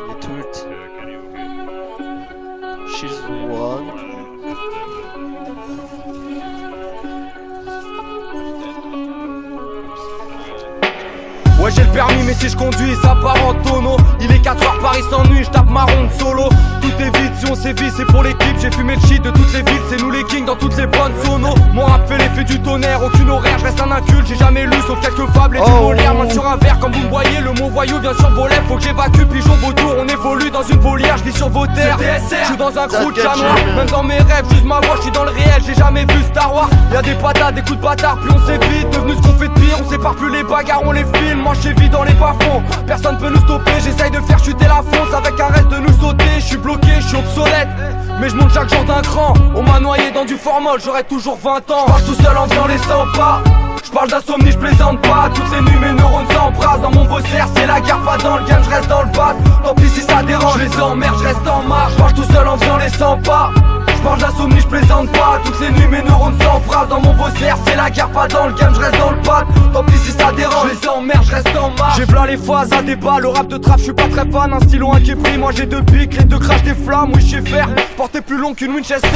Retweet. She's one. Ouais, j'ai le permis, mais si je conduis, ça part en tonneau. Il est 4h, Paris s'ennuie, je tape ma ronde solo. Tout est vide, si on sévit, c'est pour l'équipe. J'ai fumé le shit de toutes les villes, c'est nous les kings dans toutes les bonnes sonos. Mon rap fait l'effet du tonnerre, aucune horaire, je reste un inculte. J'ai jamais lu, sauf quelques fables et du Molière. Main sur un verre, comme vous me voyez, le mot voyou vient sur vos lèvres. Faut que j'évacue, pigeon vautour, on évolue dans une volière, je vis sur vos terres. Je suis dans un crew de chat noir, même dans mes rêves, juste ma voix, je suis dans le réel. J'ai jamais vu Star Wars, y'a des patates, des coups de bâtard, puis on s'évite. Devenu ce qu'on fait de pire, on sépare plus les bagarres, on les filme. Moi j'évite dans les bas-fonds, personne peut nous stopper. J'essaye de faire chuter la fonce avec un reste de nous sauter. Je suis bloqué, je suis obsolète, mais je monte chaque jour d'un cran. On m'a noyé dans du formol, j'aurai toujours 20 ans. Je marche tout seul en faisant les 100 pas. Je parle d'insomnie, je plaisante pas. Toutes les nuits mes neurones s'embrassent. Dans mon bosser c'est la guerre, pas dans le game, je reste dans le bat. Tant pis si ça dérange, je les emmerde, je reste en marche. Je marche tout seul en faisant les 100 pas. Je parle d'insomnie, je plaisante pas. Toutes les nuits mes neurones s'embrassent. Dans mon bosser c'est la guerre, pas dans le game, je reste dans le bat. Tant pis si ça dérange, je les emmerde, je reste en marche. J'ai plein les phases à débat, le rap de trap, je suis pas très fan. Un stylo, un képri, moi j'ai deux pics, les deux crash des flammes. Oui je sais faire, porter plus long qu'une Winchester.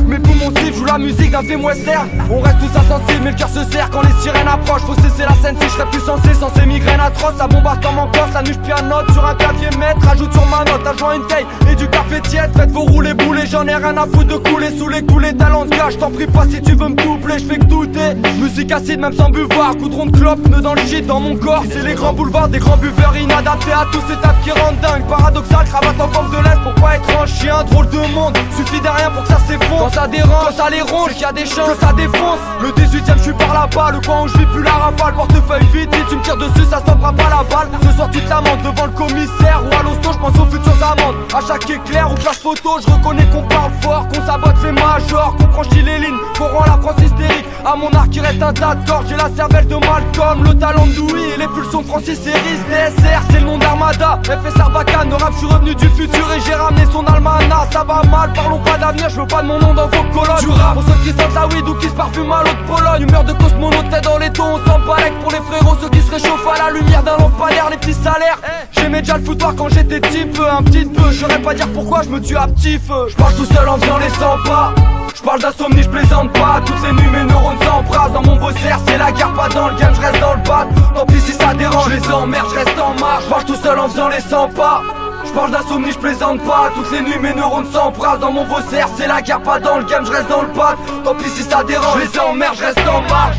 Mes poumons cibles jouent la musique d'un film western. On reste tous insensibles mais le cœur se serre quand les sirènes approchent. Faut cesser la scène si je serais plus censé. Sans ces migraines atroces, ça bombarde comme en Corse. La nuit je pianote sur un clavier maître. Rajoute sur ma note, adjoint une taille et du café tiède. Faites vos roulés boulés, j'en ai rien à foutre de couler sous les coulées talents de gars. T'en prie pas si tu veux me doubler, je fais que douter. Musique acide même sans buvoir, coudron de clope, nœud dans le shit dans mon corps. C'est les grands boulevards des grands buveurs inadaptés à tous ces tapes qui rendent dingue. Paradoxal, cravate en forme de l'Est pour pas être un chien. Drôle de monde, suffit de rien pour que ça s'effondre. Quand ça dérange, quand ça les ronge, c'est qu'il y a des chances que ça défonce. Le 18ème je suis par là-bas, le coin où je vis plus la rafale. Portefeuille vide, si tu me tires dessus ça stoppera pas la balle. Ce soir tu te lamentes devant le commissaire ou à l'hosto, je pense aux futures amendes. À chaque éclair ou flash photo, je reconnais qu'on parle fort, qu'on sabote les majors, qu'on franchit les lignes, qu'on rend la France hystérique. À mon arc il reste un tas de cordes, j'ai la cervelle de Malcolm, le talent de Dewey et les pulsions de Francis Harris. DSR c'est le nom d'Armada, FS Sarbacane, le rap je suis revenu du futur et j'ai ramené son almanach. Ça va mal, parlons pas d'avenir, je veux pas de mon nom dans vos colonnes. Du rap, pour ceux qui sentent la weed ou qui se parfument à l'eau de Pologne. Humeur de cosmonaute, tête dans les tons, on s'en balèque pour les frérots. Ceux qui se réchauffent à la lumière d'un lampadaire, les petits salaires. J'aimais déjà le foutoir quand j'étais petit peu, un petit peu. Je saurais pas dire pourquoi je me tue à petit feu. Je marche tout seul en faisant les 100 pas. Je parle d'insomnie, je plaisante pas. Toutes les nuits mes neurones s'embrassent. Dans mon bosser c'est la guerre, pas dans le game, je reste dans le bat. Tant pis si ça dérange, je les emmerde, je reste en marche. Je marche tout seul en faisant les 100 pas. Je parle d'insomnie, je plaisante pas. Toutes les nuits mes neurones s'embrassent. Dans mon bosser c'est la guerre, pas dans le game, je reste dans le bat. Tant pis si ça dérange, je les emmerde, je reste en marche.